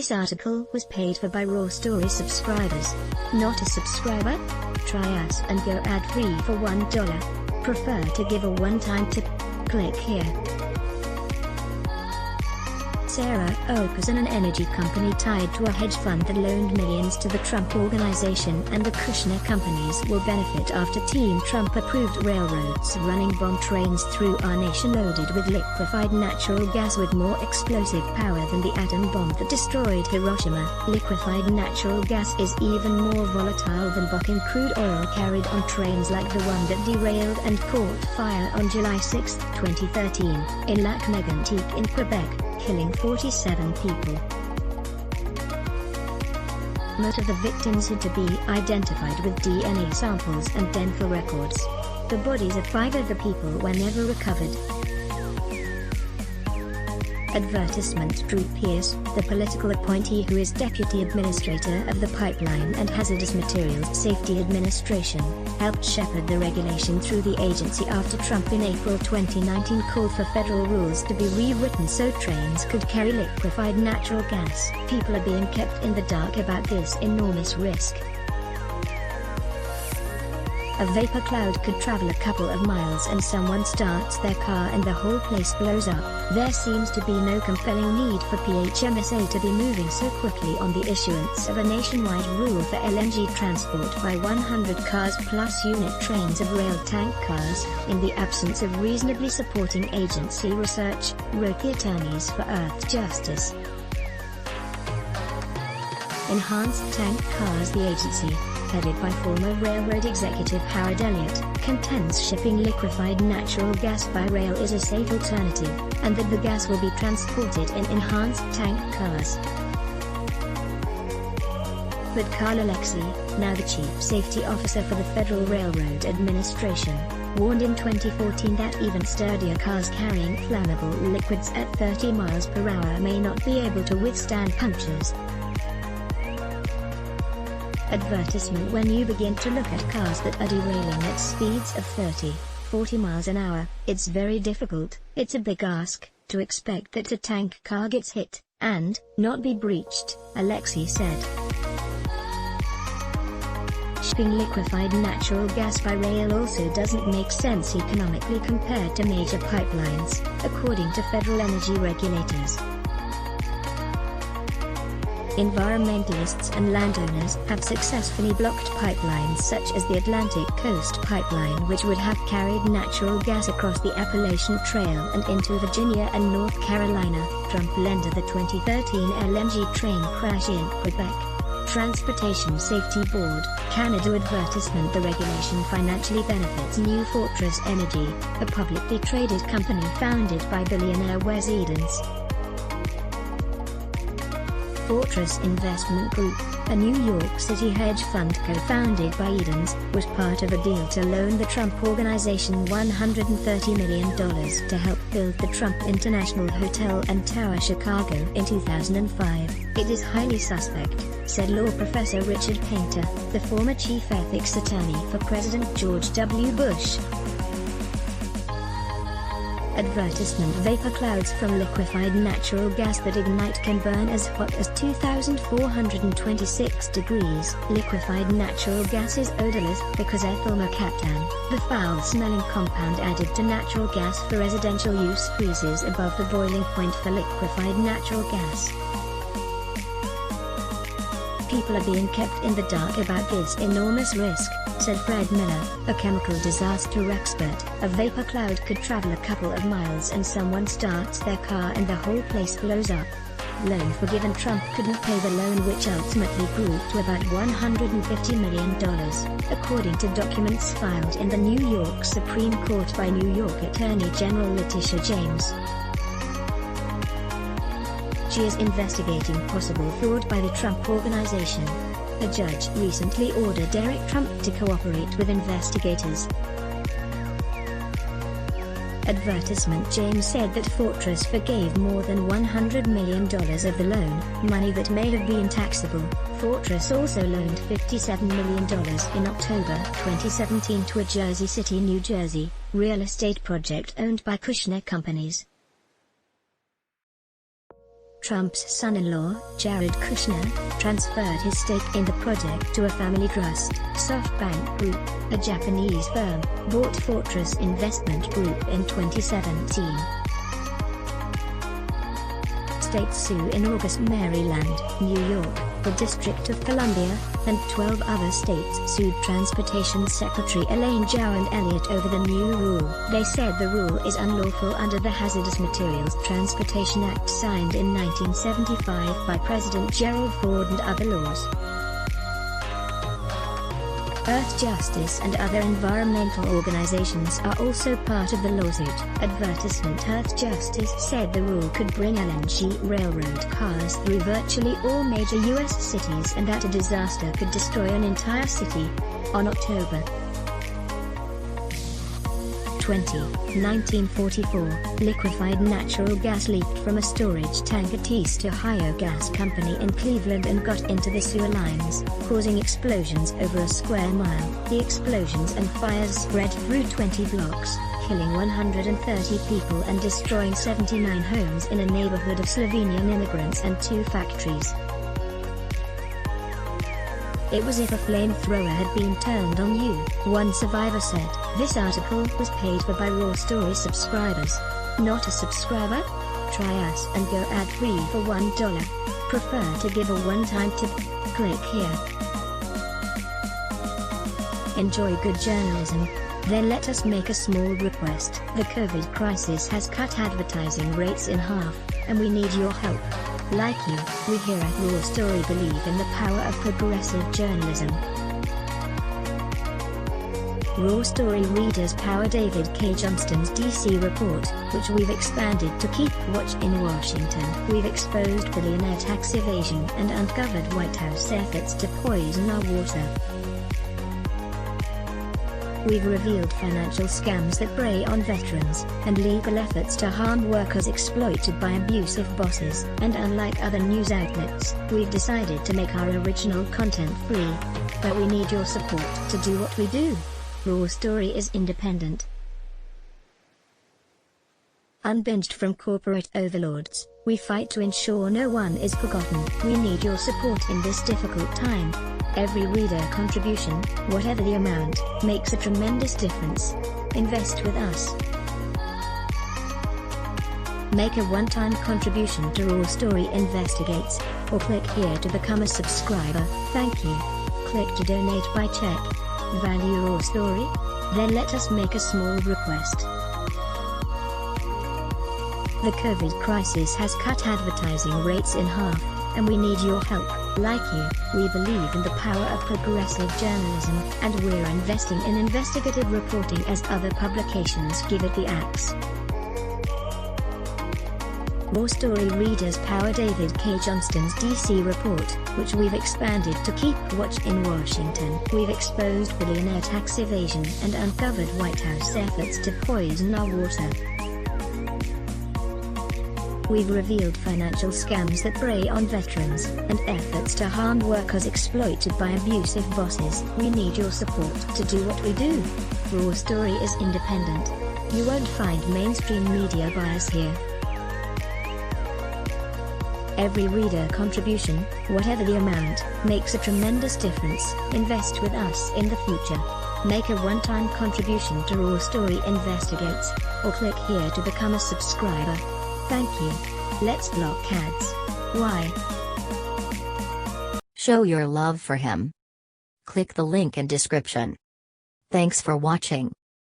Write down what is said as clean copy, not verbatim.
This article was paid for by Raw Story subscribers. Not a subscriber? Try us and go ad-free for $1. Prefer to give a one-time tip? Click here. Sarah Oak is an energy company tied to a hedge fund that loaned millions to the Trump Organization, and the Kushner companies will benefit after Team Trump approved railroads running bomb trains through our nation loaded with liquefied natural gas with more explosive power than the atom bomb that destroyed Hiroshima. Liquefied natural gas is even more volatile than Bakken crude oil carried on trains like the one that derailed and caught fire on July 6, 2013, in Lac Mégantic in Quebec, killing 47 people. Most of the victims had to be identified with DNA samples and dental records. The bodies of 5 of the people were never recovered. Advertisement. Drew Pearce, the political appointee who is Deputy Administrator of the Pipeline and Hazardous Materials Safety Administration, helped shepherd the regulation through the agency after Trump in April 2019 called for federal rules to be rewritten so trains could carry liquefied natural gas. People are being kept in the dark about this enormous risk. A vapor cloud could travel a couple of miles and someone starts their car and the whole place blows up. There seems to be no compelling need for PHMSA to be moving so quickly on the issuance of a nationwide rule for LNG transport by 100 cars plus unit trains of rail tank cars, in the absence of reasonably supporting agency research, wrote the attorneys for Earth Justice. Enhanced tank cars. The agency, headed by former railroad executive Howard Elliott, contends shipping liquefied natural gas by rail is a safe alternative, and that the gas will be transported in enhanced tank cars. But Carl Alexie, now the Chief Safety Officer for the Federal Railroad Administration, warned in 2014 that even sturdier cars carrying flammable liquids at 30 miles per hour may not be able to withstand punctures. Advertisement. When you begin to look at cars that are derailing at speeds of 30-40 miles an hour, it's very difficult, it's a big ask, to expect that a tank car gets hit, and not be breached, Alexie said. Shipping liquefied natural gas by rail also doesn't make sense economically compared to major pipelines, according to federal energy regulators. Environmentalists and landowners have successfully blocked pipelines such as the Atlantic Coast Pipeline, which would have carried natural gas across the Appalachian Trail and into Virginia and North Carolina. Trump led to the 2013 LNG train crash in Quebec. Transportation Safety Board, Canada. Advertisement. The regulation financially benefits New Fortress Energy, a publicly traded company founded by billionaire Wes Edens. Fortress Investment Group, a New York City hedge fund co-founded by Edens, was part of a deal to loan the Trump Organization $130 million to help build the Trump International Hotel and Tower Chicago in 2005. It is highly suspect, said law professor Richard Painter, the former chief ethics attorney for President George W. Bush. Advertisement. Vapor clouds from liquefied natural gas that ignite can burn as hot as 2,426 degrees. Liquefied natural gas is odorless because ethyl mercaptan, the foul-smelling compound added to natural gas for residential use, freezes above the boiling point for liquefied natural gas. People are being kept in the dark about this enormous risk, said Fred Miller, a chemical disaster expert. A vapor cloud could travel a couple of miles and someone starts their car and the whole place blows up. Loan forgiven. Trump couldn't pay the loan, which ultimately grew to about $150 million, according to documents filed in the New York Supreme Court by New York Attorney General Letitia James. She is investigating possible fraud by the Trump Organization. A judge recently ordered Eric Trump to cooperate with investigators. Advertisement. James said that Fortress forgave more than $100 million of the loan, money that may have been taxable. Fortress also loaned $57 million in October 2017 to a Jersey City, New Jersey, real estate project owned by Kushner companies. Trump's son-in-law, Jared Kushner, transferred his stake in the project to a family trust. SoftBank Group, a Japanese firm, bought Fortress Investment Group in 2017. States sue in August. Maryland, New York, the District of Columbia, and 12 other states sued Transportation Secretary Elaine Chao and Elliott over the new rule. They said the rule is unlawful under the Hazardous Materials Transportation Act signed in 1975 by President Gerald Ford and other laws. Earth Justice and other environmental organizations are also part of the lawsuit. Advertisement. Earth Justice said the rule could bring LNG railroad cars through virtually all major U.S. cities and that a disaster could destroy an entire city. On October 20, 1944, liquefied natural gas leaked from a storage tank at East Ohio Gas Company in Cleveland and got into the sewer lines, causing explosions over a square mile. The explosions and fires spread through 20 blocks, killing 130 people and destroying 79 homes in a neighborhood of Slovenian immigrants and 2 factories. It was as if a flamethrower had been turned on you, one survivor said. This article was paid for by Raw Story subscribers. Not a subscriber? Try us and go ad-free for $1. Prefer to give a one-time tip? Click here. Enjoy good journalism? Then let us make a small request. The COVID crisis has cut advertising rates in half, and we need your help. Like you, we here at Raw Story believe in the power of progressive journalism. Raw Story readers power David K. Johnston's DC report, which we've expanded to keep watch in Washington. We've exposed billionaire tax evasion and uncovered White House efforts to poison our water. We've revealed financial scams that prey on veterans, and legal efforts to harm workers exploited by abusive bosses. And unlike other news outlets, we've decided to make our original content free. But we need your support to do what we do. Raw Story is independent, unbinged from corporate overlords. We fight to ensure no one is forgotten. We need your support in this difficult time. Every reader contribution, whatever the amount, makes a tremendous difference. Invest with us. Make a one-time contribution to Raw Story Investigates, or click here to become a subscriber. Thank you. Click to donate by check. Value Raw Story? Then let us make a small request. The COVID crisis has cut advertising rates in half, and we need your help. Like you, we believe in the power of progressive journalism, and we're investing in investigative reporting as other publications give it the axe. Raw Story readers power David K. Johnston's DC report, which we've expanded to keep watch in Washington. We've exposed billionaire tax evasion and uncovered White House efforts to poison our water. We've revealed financial scams that prey on veterans, and efforts to harm workers exploited by abusive bosses. We need your support to do what we do. Raw Story is independent. You won't find mainstream media bias here. Every reader contribution, whatever the amount, makes a tremendous difference. Invest with us in the future. Make a one-time contribution to Raw Story Investigates, or click here to become a subscriber. Thank you. Let's block ads. Why? Show your love for him. Click the link in description. Thanks for watching.